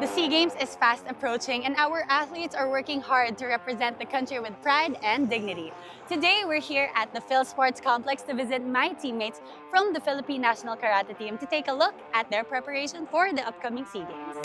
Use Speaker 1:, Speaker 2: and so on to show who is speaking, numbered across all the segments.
Speaker 1: The SEA Games is fast approaching and our athletes are working hard to represent the country with pride and dignity. Today, we're here at the Phil Sports Complex to visit my teammates from the Philippine National Karate Team to take a look at their preparation for the upcoming SEA Games.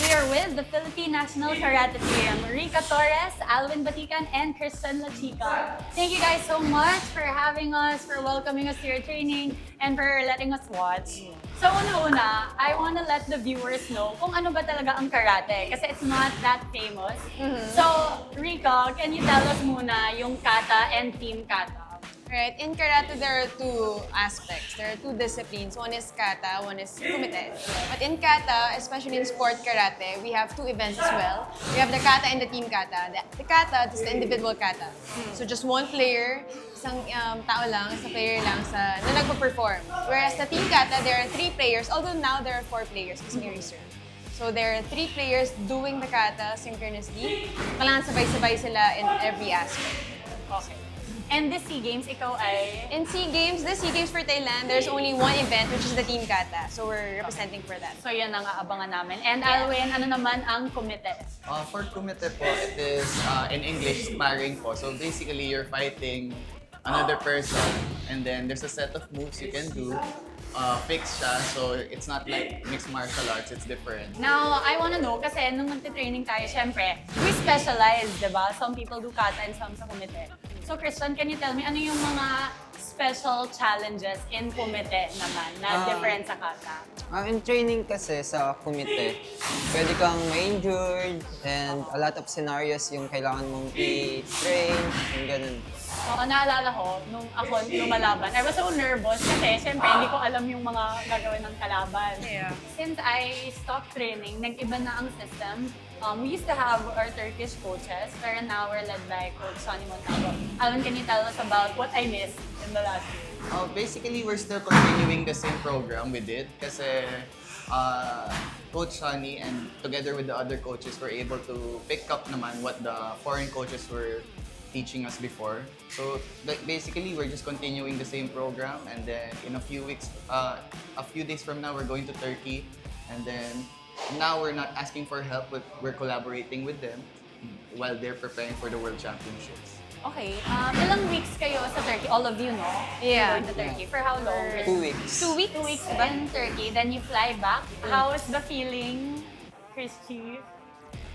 Speaker 1: We are with the Philippine National Karate Team, Ricca Torres, Alwyn Batican, and Phederic Lachica. Thank you guys so much for having us, for welcoming us to your training, and for letting us watch. So una-una, I want to let the viewers know kung ano ba talaga ang karate kasi it's not that famous. So, Ricca, can you tell us muna yung kata and team kata?
Speaker 2: Right, in karate there are two aspects. There are two disciplines. One is kata, one is kumite. But in kata, especially in sport karate, we have two events as well. We have the kata and the team kata. The kata is the individual kata. So just one player, isang tao lang, isang player lang na nagpo-perform. Whereas the team kata, there are three players, although now there are four players kasi may reserve. So there are three players doing the kata synchronously. Kailangan sabay-sabay sila in every aspect.
Speaker 1: Okay. And this SEA Games, ikaw ay?
Speaker 2: In SEA Games, this SEA Games for Thailand, there's only one event, which is the Team Kata. So we're representing for that.
Speaker 1: So yan ang aabangan namin. And Alwyn, ano naman ang kumite?
Speaker 3: For kumite po, it is in English, sparring po. So basically, you're fighting another person and then there's a set of moves you can do. Fixed siya, so it's not like mixed martial arts, it's different.
Speaker 1: Now, I wanna know, kasi nung nagtitraining tayo, syempre, we specialize, di ba? Some people do kata and some sa kumite. So, Christian, can you tell me, ano yung mga special challenges in kumite naman na different sa kata?
Speaker 4: In training kasi sa kumite, pwede kang ma-injured and a lot of scenarios yung kailangan mong i-train, yung ganun.
Speaker 1: Oo, naalala ko, nung ako lumalaban, I was so nervous kasi syempre hindi ko alam yung mga gagawin ng kalaban.
Speaker 2: Yeah.
Speaker 1: Since I stopped training, nag-iba na ang system. We used to have our Turkish coaches, pero now we're led by Coach Sonny Montalvo. Alwyn, can you tell us about what I missed in the last year?
Speaker 3: Basically, we're still continuing the same program we did kasi Coach Sonny and together with the other coaches were able to pick up naman what the foreign coaches were teaching us before. So basically, we're just continuing the same program, and then in a few weeks, a few days from now, we're going to Turkey, and then now we're not asking for help, but we're collaborating with them while they're preparing for the World Championships.
Speaker 1: Okay, ilang weeks kayo sa Turkey? All of you, no?
Speaker 2: Yeah.
Speaker 1: Going to Turkey. For how long?
Speaker 4: 2 weeks.
Speaker 1: 2 weeks? 2 weeks in Turkey, then you fly back. How is the feeling, Christy?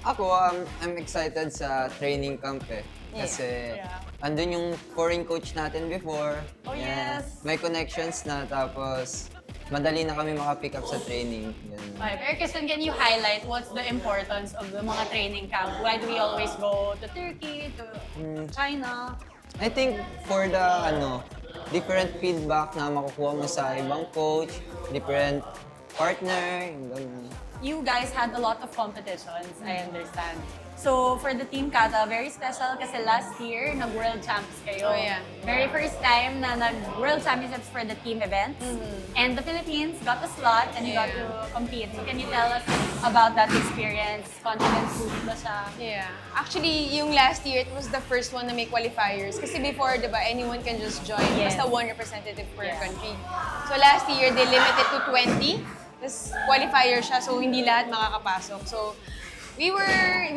Speaker 4: Ako, I'm excited sa training camp eh. Kasi andun yung foreign coach natin before.
Speaker 1: Oh,
Speaker 4: Yeah.
Speaker 1: yes.
Speaker 4: May connections na, tapos madali na kami makapick up sa training. Ganun.
Speaker 1: Okay, pero Kristen, can you highlight what's the importance of the mga training camp? Why do we always go to Turkey, to China?
Speaker 4: I think for the different feedback na makukuha mo sa ibang coach, different partner, yung ganun.
Speaker 1: You guys had a lot of competitions, I understand. So, for the Team Kata, very special kasi last year, nag-World Champs kayo.
Speaker 2: Oh, yeah.
Speaker 1: Very first time na nag-World Championships for the team events. And the Philippines got a slot and you got to compete. So, can you tell us about that experience? Confidence boost ba siya?
Speaker 2: Yeah. Actually, yung last year, it was the first one na may qualifiers. Kasi before, di ba, anyone can just join.
Speaker 1: Yes.
Speaker 2: Basta one representative per
Speaker 1: Yeah.
Speaker 2: country. So last year, they limited to 20. Tapos qualifier siya, so hindi lahat makakapasok. So we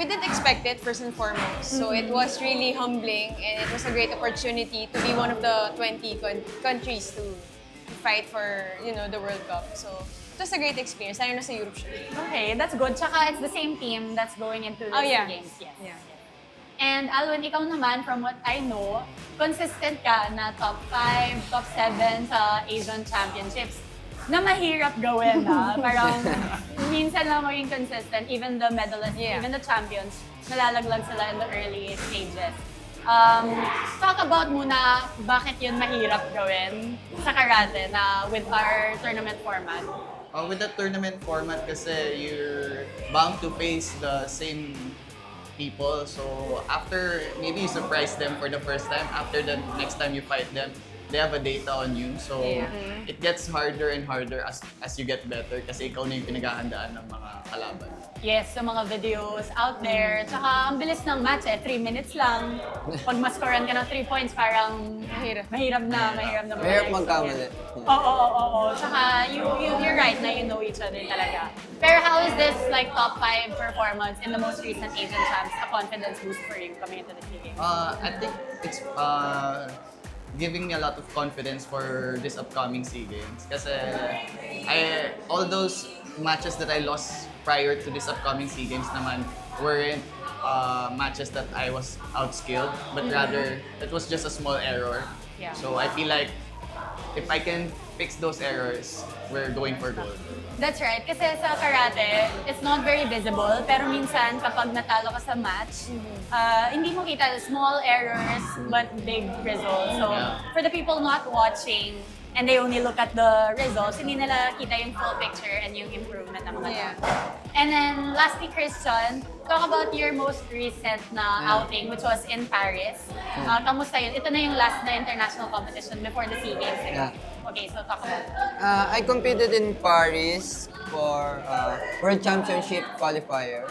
Speaker 2: didn't expect it, first and foremost. So it was really humbling and it was a great opportunity to be one of the 20 countries to fight for, the World Cup. So it was a great experience, lalo na sa Europe siya.
Speaker 1: Okay, that's good. Tsaka it's the same team that's going into the SEA Games. Yes.
Speaker 2: Yeah.
Speaker 1: And Alwyn, ikaw naman, from what I know, consistent ka na top 5, top 7 sa Asian Championships na mahirap gawin na. Parang minsan lang maging consistent, even the medalists, even the champions, nalalaglag sila in the early stages. Talk about muna bakit yun mahirap gawin sa karate na with our tournament format.
Speaker 3: With the tournament format kasi you're bound to face the same people. So after maybe you surprise them for the first time, after the next time you fight them, they have a data on you. So
Speaker 2: Yeah.
Speaker 3: it gets harder and harder as you get better kasi ikaw na yung pinaghahandaan ng mga kalaban.
Speaker 1: Yes, sa mga videos out there. Tsaka ang bilis ng match 3 minutes lang. Pag mascorean ka ng 3 points, parang mahirap na.
Speaker 4: Mahirap magkamali.
Speaker 1: Oo. Tsaka you're right na you know each other talaga. Pero how is this like top 5 performance in the most recent Asian Champs a confidence boost for you coming into the SEA Games?
Speaker 3: I think it's giving me a lot of confidence for this upcoming SEA Games. Kasi all those matches that I lost prior to this upcoming SEA Games naman weren't matches that I was outskilled, but rather it was just a small error.
Speaker 1: Yeah.
Speaker 3: So I feel like if I can fix those errors, we're going for gold.
Speaker 1: That's right. Kasi sa karate, it's not very visible. Pero minsan, kapag natalo ka sa match, hindi mo kita small errors but big results. So,
Speaker 3: Yeah.
Speaker 1: for the people not watching and they only look at the results, hindi nila kita yung full picture and yung improvement ng mga
Speaker 2: Yeah.
Speaker 1: And then, lastly, Christian, talk about your most recent na outing, which was in Paris. Kamusta yun? Ito na yung last na international competition before the SEA Games.
Speaker 4: Yeah.
Speaker 1: Okay, so talk about it.
Speaker 4: I competed in Paris for World Championship qualifier,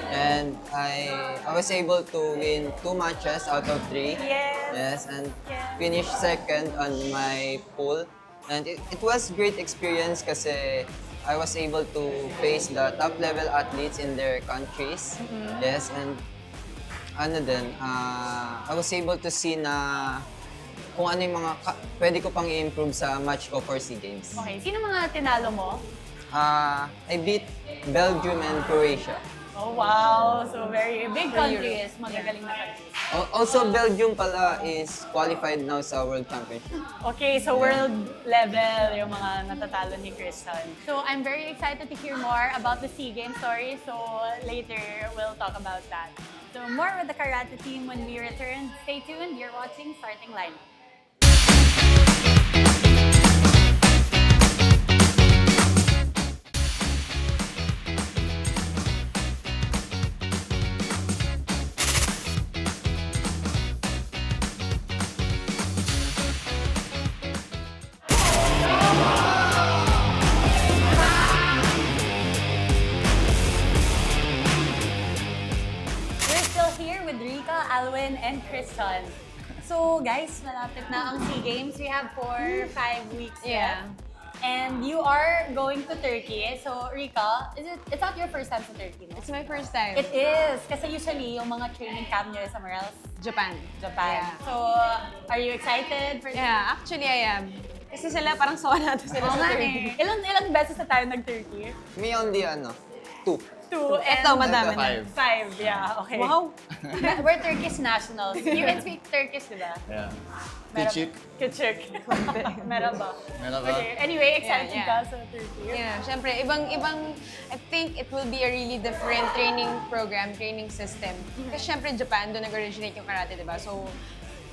Speaker 4: and I was able to win 2 matches out of 3.
Speaker 1: Yes.
Speaker 4: And
Speaker 1: Yes.
Speaker 4: finish second on my pool. And it was great experience kasi I was able to face the top level athletes in their countries. Yes, and I was able to see na kung ano yung mga pwede ko pang i-improve sa match ko for SEA Games.
Speaker 1: Okay, sino mga tinalo mo?
Speaker 4: I beat Belgium and Croatia.
Speaker 1: Oh, wow. So, very big countries. Magagaling na countries.
Speaker 4: Also, Belgium pala is qualified now sa World Championship.
Speaker 1: Okay, so world level yung mga natatalo ni Christian. So, I'm very excited to hear more about the SEA Games story. So, later we'll talk about that. So, more with the Karate Team when we return. Stay tuned. You're watching Starting Line. We're still here with Ricca, Alwyn, and Christian. So guys, malapit na ang SEA Games. We have 4-5 weeks
Speaker 2: Yeah.
Speaker 1: left. And you are going to Turkey. So Ricca, it's not your first time to Turkey, no?
Speaker 2: It's my first time.
Speaker 1: It is. Kasi usually, yung mga training camp nyo is somewhere else.
Speaker 2: Japan.
Speaker 1: Japan.
Speaker 2: Yeah.
Speaker 1: So, are you excited for
Speaker 2: Yeah, actually I am. Kasi sila parang sawa natin sila
Speaker 1: Oo
Speaker 2: sa
Speaker 1: nga
Speaker 2: Turkey.
Speaker 1: eh. Ilang beses na tayo nag-Turkey?
Speaker 4: Me only 2.
Speaker 1: 2 and
Speaker 2: Ito, madami na.
Speaker 3: 5.
Speaker 1: 5, yeah. Okay.
Speaker 2: Wow!
Speaker 1: We're Turkish nationals. You can speak Turkish, di ba?
Speaker 3: Yeah.
Speaker 1: Merhaba.
Speaker 3: Küçük.
Speaker 1: Küçük. Merhaba.
Speaker 3: Merhaba.
Speaker 1: Okay. Anyway, excited
Speaker 2: Yeah,
Speaker 1: ka
Speaker 2: yeah.
Speaker 1: sa Turkey.
Speaker 2: Yeah, syempre, ibang, I think it will be a really different training program, training system. Kasi syempre, Japan, doon nag-originate yung karate, di ba? So,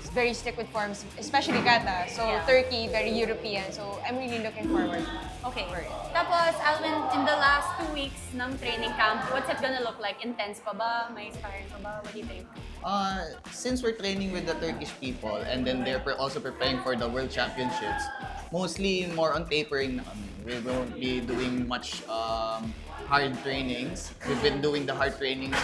Speaker 2: it's very strict with forms, especially kata. So,
Speaker 1: Yeah.
Speaker 2: Turkey, very European. So, I'm really looking forward.
Speaker 1: Okay. Tapos, Alvin, in the last 2 weeks ng training camp, what's it gonna look like? Intense pa ba? May sparring pa ba? What do you think?
Speaker 3: Since we're training with the Turkish people and then they're also preparing for the World Championships, mostly more on tapering na kami. We won't be doing much hard trainings. We've been doing the hard trainings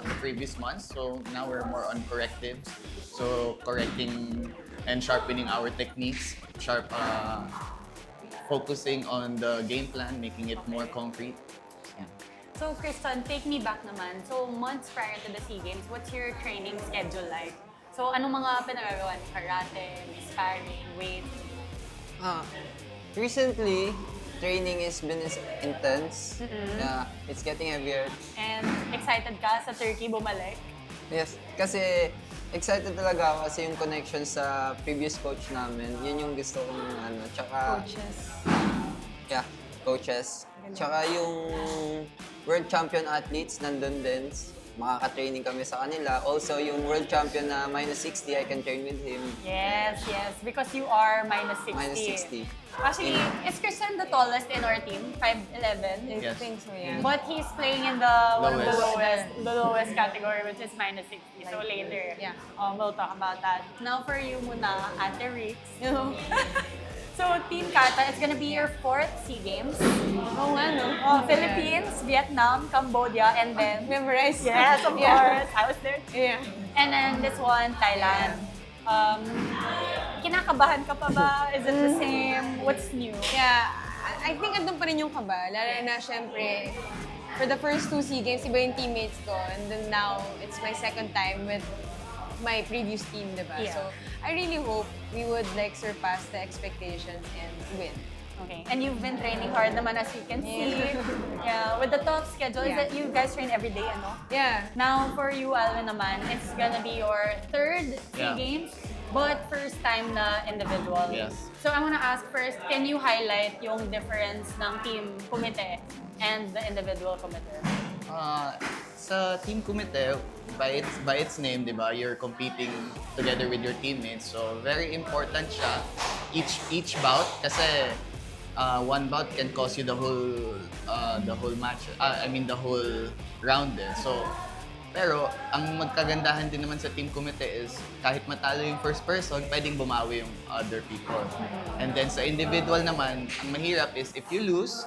Speaker 3: the previous months, so now we're more on correctives. So correcting and sharpening our techniques, focusing on the game plan, making it more concrete.
Speaker 1: So, Kristen, take me back naman. So, months prior to the SEA Games, what's your training schedule like? So, anong mga pinagagawa ni karate, may sparring, weights?
Speaker 4: Recently, training has been intense. Yeah, it's getting heavier.
Speaker 1: And excited ka sa Turkey bumalik?
Speaker 4: Yes, kasi excited talaga ako kasi yung connection sa previous coach namin, yun yung gusto kong tsaka
Speaker 2: Coaches.
Speaker 4: yeah, coaches. Tsaka yung world champion athletes nandun din. makaka-training kami sa kanila. Also, yung world champion na -60, I can train with him.
Speaker 1: Yes, yes. Because you are -60.
Speaker 4: -60.
Speaker 1: Actually, is Christian the tallest in our team? 5'11"?
Speaker 2: I
Speaker 3: Yes.
Speaker 2: think so, yeah.
Speaker 1: But he's playing in the one of the lowest category, which is -60. So later,
Speaker 2: Yeah.
Speaker 1: we'll talk about that. Now for you muna, Ate Rix.
Speaker 2: No.
Speaker 1: So Team Kata, it's gonna be your 4th SEA Games.
Speaker 2: Oh, ano?
Speaker 1: Philippines, Vietnam, Cambodia, and then
Speaker 2: Memorize.
Speaker 1: yes, of course, I was there.
Speaker 2: Yeah.
Speaker 1: And then this one, Thailand. Kinakabahan ka pa ba? Is it the same? What's new?
Speaker 2: Yeah, I think andun pa rin yung kaba. Lalo na syempre, for the first 2 SEA Games, iba yung teammates ko. And then now, it's my second time with my previous team, diba?
Speaker 1: Yeah.
Speaker 2: So, I really hope we would like surpass the expectations and win.
Speaker 1: Okay. And you've been training hard naman as you can see. Yeah. With the tough schedule, is
Speaker 2: Yeah.
Speaker 1: that you guys train every day, ano?
Speaker 2: Yeah.
Speaker 1: Now for you, Alwyn naman, it's gonna be your 3rd SEA
Speaker 3: Yeah.
Speaker 1: Games, but first time na individual.
Speaker 3: Yes.
Speaker 1: So I wanna ask first, can you highlight yung difference ng team kumite and the individual kumite?
Speaker 3: Sa team kumite, by its name, di ba, you're competing together with your teammates. So, very important siya. Each bout, kasi one bout can cost you the whole match. The whole round eh. So, pero ang magkagandahan din naman sa team kumite is kahit matalo yung first person, pwedeng bumawi yung other people. And then sa individual naman, ang mahirap is if you lose,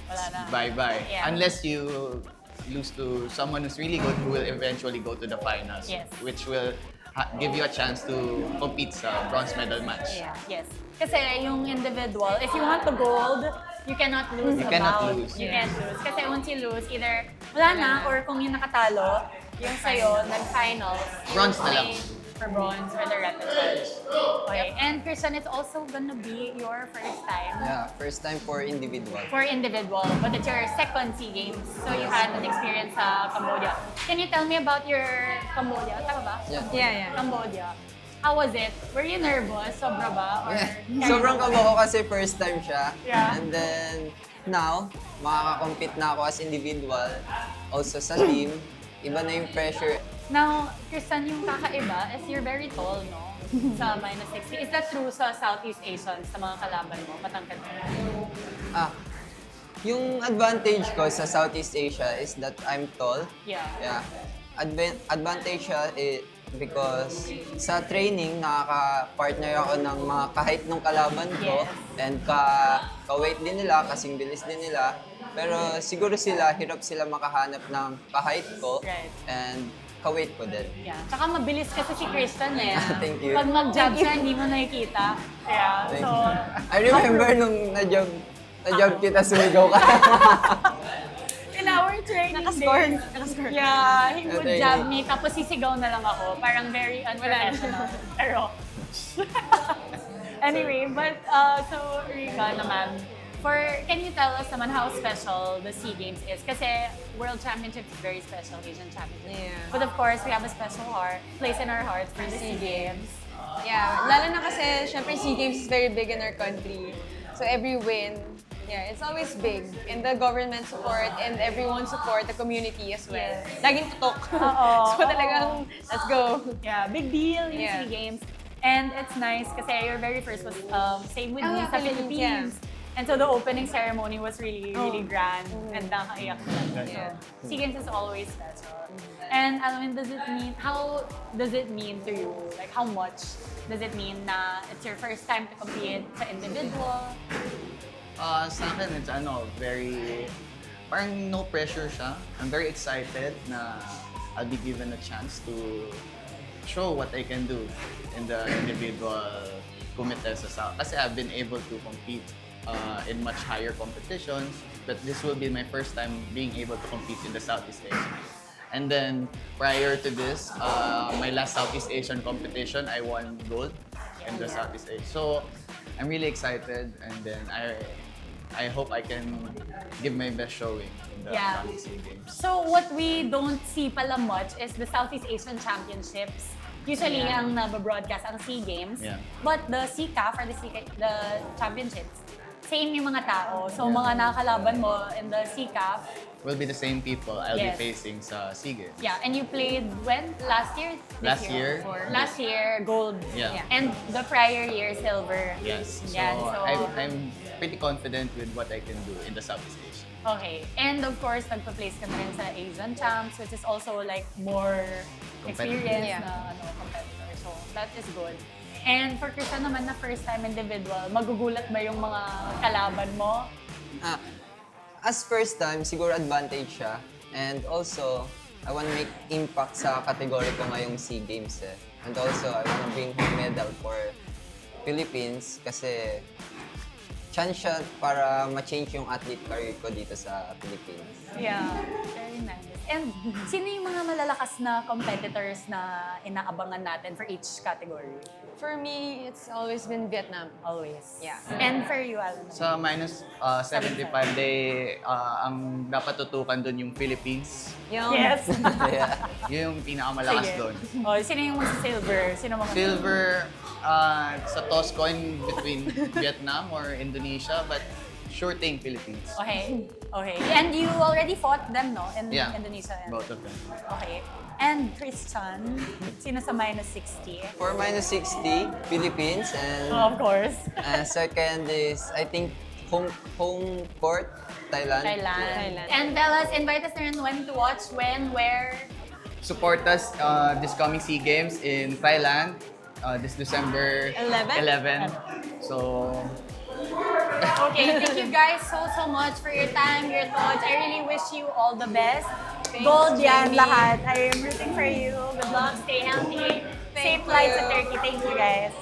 Speaker 1: Wala na.
Speaker 3: bye-bye.
Speaker 1: Yeah.
Speaker 3: Unless you lose to someone who's really good who will eventually go to the finals.
Speaker 1: Yes.
Speaker 3: Which will give you a chance to compete sa bronze medal match.
Speaker 1: Yeah, yes. Kasi yung individual, if you want the gold, you cannot lose
Speaker 3: You
Speaker 1: the
Speaker 3: cannot
Speaker 1: bout.
Speaker 3: lose.
Speaker 1: You can't lose. Kasi once you lose, either wala na, or kung yung nakatalo, yung sa'yo, nag-finals, you
Speaker 3: Bronze
Speaker 1: will
Speaker 3: na lang.
Speaker 1: play for bronze or the repechage. Okay. And Christian, it's also gonna be your first time
Speaker 4: Yeah, first time for individual.
Speaker 1: for individual, but it's your second SEA Games. So you had an experience sa Cambodia. Can you tell me about your Cambodia? Tama ba?
Speaker 4: Yeah.
Speaker 2: Yeah.
Speaker 1: Cambodia. How was it? Were you nervous? Sobra ba? Or
Speaker 4: Sobrang kaba ko kasi first time siya.
Speaker 1: Yeah.
Speaker 4: And then, now, makaka-compete na ako as individual. Also sa team, iba na yung pressure.
Speaker 1: Now, Christian, yung kakaiba is you're very tall, no? Sa -60. Is that true sa Southeast Asians, sa mga kalaban mo? Matangkad ka?
Speaker 4: Yung advantage ko sa Southeast Asia is that I'm tall.
Speaker 1: Yeah.
Speaker 4: Yeah. Advantage siya because sa training, nakaka-partner ako ng mga kahit nung kalaban ko.
Speaker 1: Yes.
Speaker 4: And ka-weight din nila, kasing bilis din nila. Pero siguro hirap sila makahanap ng ka-height ko.
Speaker 1: Right.
Speaker 4: And ka-weight ko din.
Speaker 1: Yeah. Tsaka mabilis kasi si Christian eh.
Speaker 4: Thank you.
Speaker 1: Pag mag-jump siya, hindi mo nakikita. Yeah.
Speaker 4: Thank
Speaker 1: So,
Speaker 4: you. I remember nung na-jump kita, sumigaw ka.
Speaker 1: in our training
Speaker 2: Nakascore.
Speaker 1: days,
Speaker 2: Nakascore.
Speaker 1: yeah, he would
Speaker 4: Okay.
Speaker 1: jab me, tapos sisigaw na lang ako. Parang very unprofessional. Pero, anyway, but so Ricca naman, can you tell us naman how special the SEA Games is? Kasi World Championships is very special, Asian Championships.
Speaker 2: Yeah.
Speaker 1: But of course, we have a special place in our hearts for the SEA Games.
Speaker 2: Yeah, lalo na kasi, syempre, SEA Games is very big in our country. So every win, yeah, it's always big. And the government support and everyone support the community as well.
Speaker 1: Yes.
Speaker 2: Laging tutok.
Speaker 1: Oo,
Speaker 2: So talagang, let's go.
Speaker 1: Yeah, big deal yung
Speaker 2: Yeah.
Speaker 1: SEA Games. And it's nice kasi your very first was same with
Speaker 2: Oh,
Speaker 1: me
Speaker 2: yeah,
Speaker 1: sa
Speaker 2: Philippines,
Speaker 1: Philippines. And so the opening ceremony was really
Speaker 2: Oh.
Speaker 1: grand and nakaiyak talaga. So,
Speaker 2: Yeah.
Speaker 1: SEA Games is always special. And Alwyn, how does it mean to you? Like how much does it mean na it's your first time to compete sa individual?
Speaker 3: Sa akin, it's parang no pressure siya. I'm very excited na I'll be given a chance to show what I can do in the individual kumite sa South. Kasi I've been able to compete in much higher competitions, but this will be my first time being able to compete in the Southeast Asia. And then, prior to this, my last Southeast Asian competition, I won gold in the Southeast Asia. So, I'm really excited, and then I hope I can give my best showing in the Southeast Asian Games.
Speaker 1: So what we don't see pala much is the Southeast Asian Championships. Usually, ang nababroadcast ang SEA Games.
Speaker 3: Yeah.
Speaker 1: But the SECAF or the championships, same yung mga tao. So, mga nakakalaban mo in the CCAF,
Speaker 3: Will be the same people I'll
Speaker 1: Yes.
Speaker 3: be facing sa SEA Games.
Speaker 1: yeah, and you played when? Last year? This
Speaker 3: Last year.
Speaker 1: Last year, gold.
Speaker 3: Yeah.
Speaker 1: And the prior year, silver.
Speaker 3: Yes. So,
Speaker 1: Yan, so
Speaker 3: I'm pretty confident with what I can do in the Southeast Asia.
Speaker 1: okay. And of course, nagpa-place ka na rin sa Asian Champs, which is also like more
Speaker 3: Competitive.
Speaker 1: experience na competitor. So, that is good. And for Christian naman na first time individual, magugulat ba yung mga kalaban mo?
Speaker 4: As first time, siguro advantage siya. And also, I want to make impact sa category ko ngayong SEA Games eh. And also, I want to bring home medal for Philippines kasi chance siya para ma-change yung athlete career ko dito sa Philippines.
Speaker 1: Yeah, very nice. And sino yung mga malalakas na competitors na inaabangan natin for each category?
Speaker 2: For me, it's always been Vietnam.
Speaker 1: Always.
Speaker 2: Yeah.
Speaker 1: And for you, Alwyn?
Speaker 3: Sa minus 75, ang dapat tutukan doon yung Philippines.
Speaker 1: Yes.
Speaker 4: Yeah.
Speaker 3: Yun yung pinakamalakas
Speaker 1: Sige.
Speaker 3: doon.
Speaker 1: Oh, sino yung magsa-silver? Sino mga
Speaker 3: Silver sa toss coin between Vietnam or Indonesia, but sure thing Philippines.
Speaker 1: Okay. Okay. And you already fought them, no? In
Speaker 3: Yeah,
Speaker 1: Indonesia.
Speaker 3: both of them.
Speaker 1: Okay. And Ticzon, sino sa minus 60?
Speaker 4: For minus 60, Philippines. And
Speaker 1: Oh, of course.
Speaker 4: second is, I think, home court, Thailand.
Speaker 1: Thailand. And tell us, invite us na rin when to watch, when, where.
Speaker 3: Support us this coming SEA Games in Thailand this December
Speaker 2: 11?
Speaker 3: So,
Speaker 1: Okay, thank you guys so much for your time, your thoughts. I really wish you all the best.
Speaker 2: Thanks,
Speaker 1: Gold yan
Speaker 2: Jamie.
Speaker 1: lahat. I am rooting for you. Good luck, stay healthy. Safe
Speaker 2: Thank
Speaker 1: flights
Speaker 2: you.
Speaker 1: to Turkey. Thank you guys.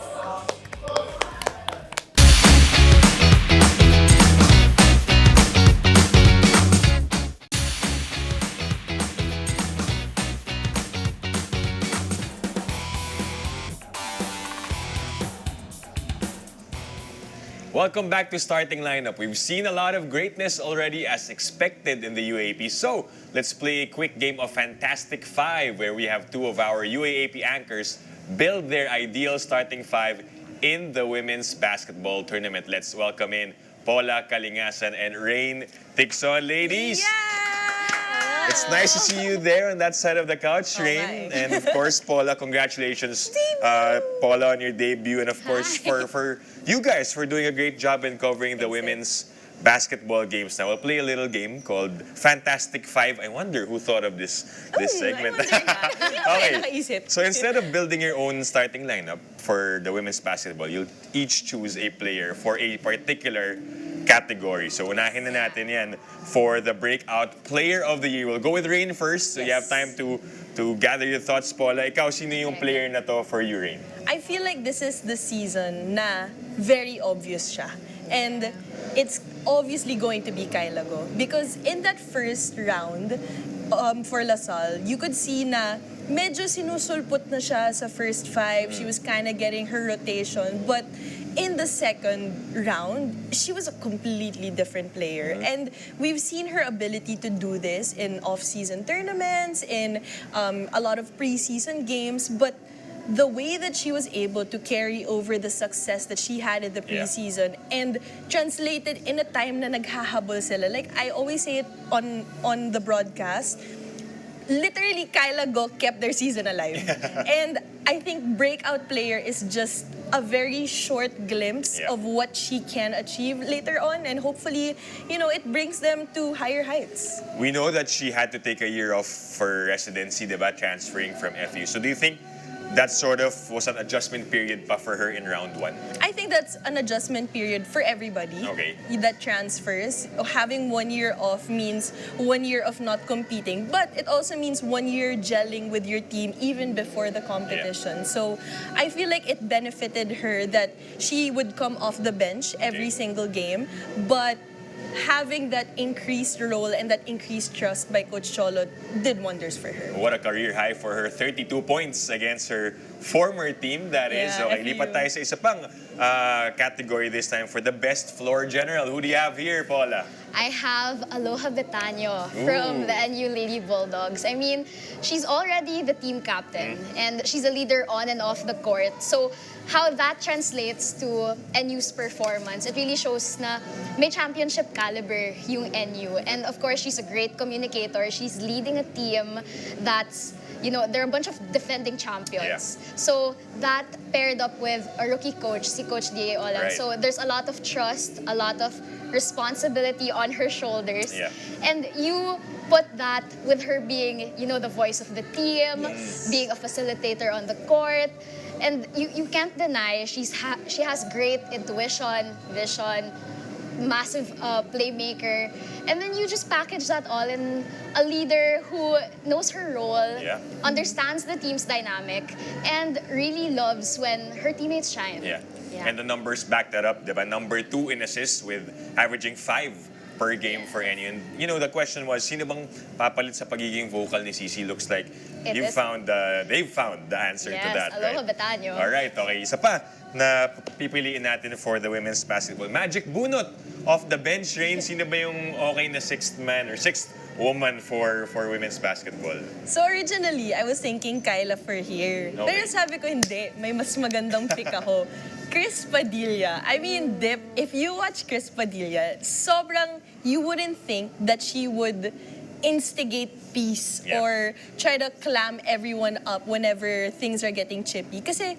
Speaker 5: Welcome back to Starting Lineup. We've seen a lot of greatness already as expected in the UAAP. So, let's play a quick game of Fantastic Five where we have two of our UAAP anchors build their ideal starting five in the women's basketball tournament. Let's welcome in Paula, Calingasan, and Raine. Ticzon, ladies! It's nice to see you there on that side of the couch, Raine. And of course, Paula, congratulations, Paula, on your debut. And of course, for you guys for doing a great job in covering the women's basketball games. Now, we'll play a little game called Fantastic Five. I wonder who thought of this segment. Okay. So instead of building your own starting lineup for the women's basketball, you'll each choose a player for a particular category. So unahin na natin yan for the breakout player of the year. We'll go with Raine first, so you have time to gather your thoughts, Paula. Ikaw, sino yung player na to for you, Raine?
Speaker 6: I feel like this is the season na very obvious siya. And it's obviously going to be Kyla Go. Because in that first round for LaSalle, you could see na medyo sinusulpot na siya sa first five. She was kind of getting her rotation. But in the second round, she was a completely different player. And we've seen her ability to do this in off-season tournaments, in a lot of preseason games. But the way that she was able to carry over the success that she had in the preseason and translated in a time na naghahabol sila. Like I always say it on the broadcast, literally Kyla Go kept their season alive. And I think breakout player is just a very short glimpse of what she can achieve later on, and hopefully, it brings them to higher heights.
Speaker 5: We know that she had to take a year off for residency, diba, transferring from FU. So do you think that sort of was an adjustment period pa for her in round one?
Speaker 6: I think that's an adjustment period for everybody that transfers. Having 1 year off means 1 year of not competing, but it also means 1 year gelling with your team even before the competition. So I feel like it benefited her that she would come off the bench every single game, but having that increased role and that increased trust by Coach Cholo did wonders for her.
Speaker 5: What a career high for her. 32 points against her former team, that is. Okay,
Speaker 6: FU.
Speaker 5: lipat tayo sa isa pang category this time for the best floor general. Who do you have here, Paula?
Speaker 7: I have Aloha Betanyo from the NU Lady Bulldogs. I mean, she's already the team captain and she's a leader on and off the court. So how that translates to NU's performance, it really shows na may championship caliber yung NU. And of course, she's a great communicator. She's leading a team that's, you know, there are a bunch of defending champions.
Speaker 5: Yeah.
Speaker 7: So that paired up with a rookie coach, si Coach D.A. Olan.
Speaker 5: Right.
Speaker 7: So there's a lot of trust, a lot of responsibility on her shoulders.
Speaker 5: Yeah.
Speaker 7: And you put that with her being, you know, the voice of the team, being a facilitator on the court. And you can't deny she has great intuition, vision, massive playmaker. And then you just package that all in a leader who knows her role, understands the team's dynamic, and really loves when her teammates shine.
Speaker 5: Yeah.
Speaker 7: Yeah.
Speaker 5: And the numbers back that up, diba? Number 2 in assists with averaging 5 per game for any. And you know, the question was, sino bang papalit sa pagiging vocal ni Cici? Looks like they've found the answer to that.
Speaker 7: Aloha
Speaker 5: Right?
Speaker 7: Betanyo.
Speaker 5: Alright, okay. Isa pa na pipiliin natin for the women's basketball. Magic bunot off the bench, Raine. Sino ba yung okay na 6th man or 6th woman for women's basketball?
Speaker 6: So originally, I was thinking Kyla for here.
Speaker 5: Okay.
Speaker 6: Pero sabi ko hindi, may mas magandang pick ako. Chris Padilla. I mean, Dip, if you watch Chris Padilla, sobrang, you wouldn't think that she would instigate peace or try to clam everyone up whenever things are getting chippy. Kasi,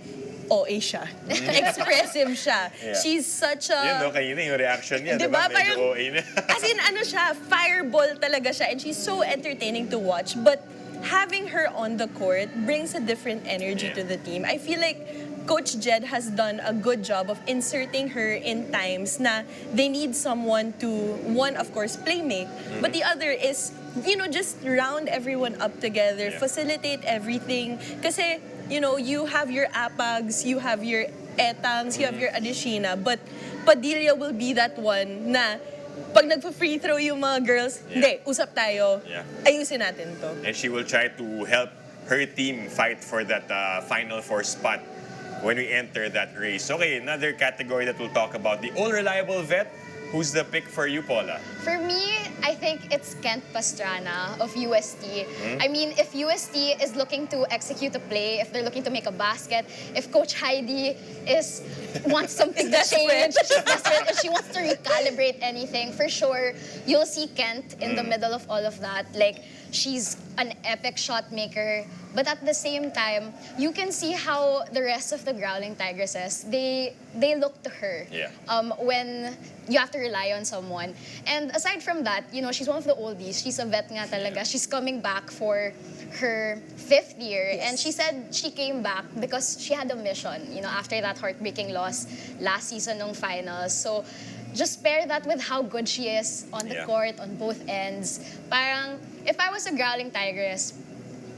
Speaker 6: OA siya. Expressive siya.
Speaker 5: Yeah.
Speaker 6: She's such a...
Speaker 5: Yun, no? Kanina yung reaction niya,
Speaker 6: Diba?
Speaker 5: Medyo
Speaker 6: Parang,
Speaker 5: OA na.
Speaker 6: as in, ano siya, fireball talaga siya. And she's so entertaining to watch. But having her on the court brings a different energy to the team. I feel like Coach Jed has done a good job of inserting her in times na they need someone to, one, of course, playmake, but the other is, you know, just round everyone up together, facilitate everything. Kasi, you know, you have your apags, you have your etangs, you have your adishina, but Padilla will be that one na pag nagpa-free throw yung mga girls, hindi, usap tayo, ayusin natin to.
Speaker 5: And she will try to help her team fight for that Final Four spot when we enter that race. Okay, another category that we'll talk about, the all-reliable vet. Who's the pick for you, Paula?
Speaker 7: For me, I think it's Kent Pastrana of UST. I mean, if UST is looking to execute a play, if they're looking to make a basket, if Coach Heidi wants something to change, she's desperate, if she wants to recalibrate anything, for sure, you'll see Kent in the middle of all of that. Like, she's an epic shot maker. But at the same time, you can see how the rest of the Growling Tigresses, they look to her when you have to rely on someone. And aside from that, you know, she's one of the oldies. She's a vet nga talaga. She's coming back for her 5th year. And she said she came back because she had a mission, you know, after that heartbreaking loss last season ng finals. So just pair that with how good she is on the court, on both ends. Parang, if I was a Growling Tigress,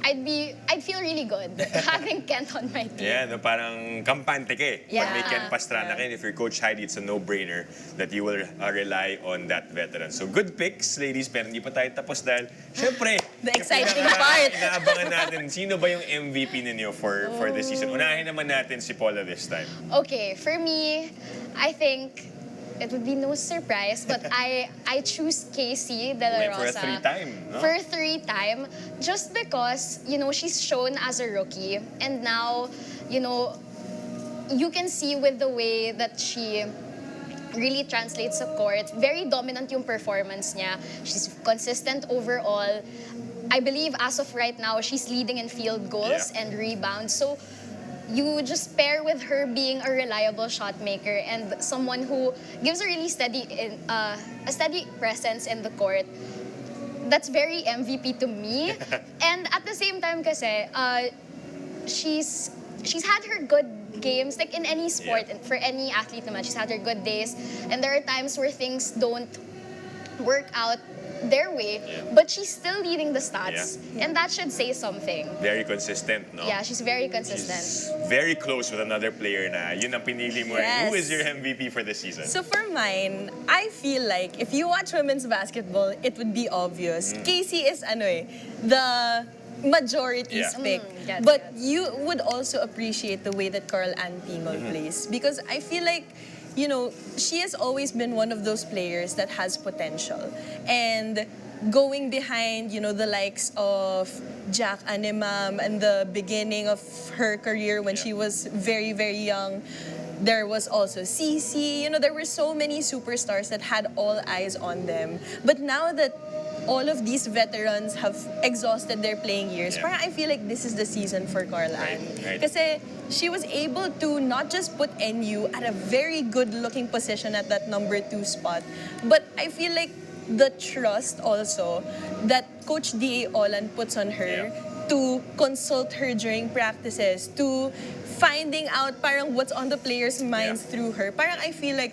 Speaker 7: I'd feel really good having Kent on my team.
Speaker 5: Yeah, no, parang kampante ka eh.
Speaker 7: Yeah.
Speaker 5: Pag may Ken Pastrana ka, and if you're Coach Heidi, it's a no-brainer that you will rely on that veteran. So good picks, ladies, pero hindi pa tayo tapos dahil, syempre,
Speaker 6: The exciting
Speaker 5: yung
Speaker 6: part.
Speaker 5: Inaabangan natin, sino ba yung MVP ninyo for this season? Unahin naman natin si Paula this time.
Speaker 7: Okay, for me, I think it would be no surprise, but I choose Casey De La
Speaker 5: Wait for a
Speaker 7: Rosa.
Speaker 5: 3-time, no?
Speaker 7: For 3-time, just because, you know, she's shown as a rookie, and now, you know, you can see with the way that she really translates the court. Very dominant yung performance niya. She's consistent overall. I believe as of right now, she's leading in field goals and rebounds. So you just pair with her being a reliable shot maker and someone who gives a really steady presence in the court. That's very MVP to me. And at the same time kasi, she's had her good games, like in any sport, and for any athlete naman, she's had her good days. And there are times where things don't work out their way, but she's still leading the stats. And that should say something.
Speaker 5: Very consistent, no?
Speaker 7: Yeah, she's very consistent.
Speaker 5: She's very close with another player na yun ang pinili mo.
Speaker 6: Yes.
Speaker 5: Who is your MVP for the season?
Speaker 6: So for mine, I feel like if you watch women's basketball, it would be obvious. Casey is the majority's pick.
Speaker 7: Gets,
Speaker 6: But you would also appreciate the way that Carl Ann Timol plays. Because I feel like you know, she has always been one of those players that has potential. And going behind, you know, the likes of Jack Animam and the beginning of her career when she was very, very young, there was also Cici. You know, there were so many superstars that had all eyes on them. But now that all of these veterans have exhausted their playing years,
Speaker 5: Yeah.
Speaker 6: parang I feel like this is the season for Carl Ann.
Speaker 5: right.
Speaker 6: Kasi she was able to not just put NU at a very good-looking position at that number 2 spot, but I feel like the trust also that Coach D.A. Olan puts on her to consult her during practices, to finding out parang what's on the players' minds through her. Parang I feel like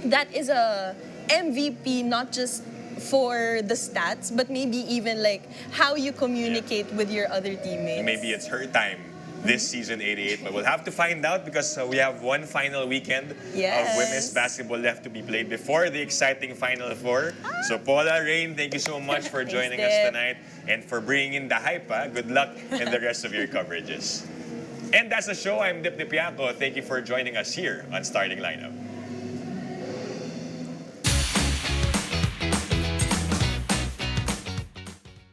Speaker 6: that is a MVP not just for the stats, but maybe even like how you communicate with your other teammates.
Speaker 5: Maybe it's her time this season 88, but we'll have to find out because we have one final weekend of
Speaker 6: Yes.
Speaker 5: women's basketball left to be played before the exciting Final Four. So Paula, Raine, thank you so much for joining us
Speaker 6: Dip.
Speaker 5: tonight and for bringing in the hype. Good luck in the rest of your coverages. And that's the show. I'm Dip Dipiaco. Thank you for joining us here on Starting Lineup.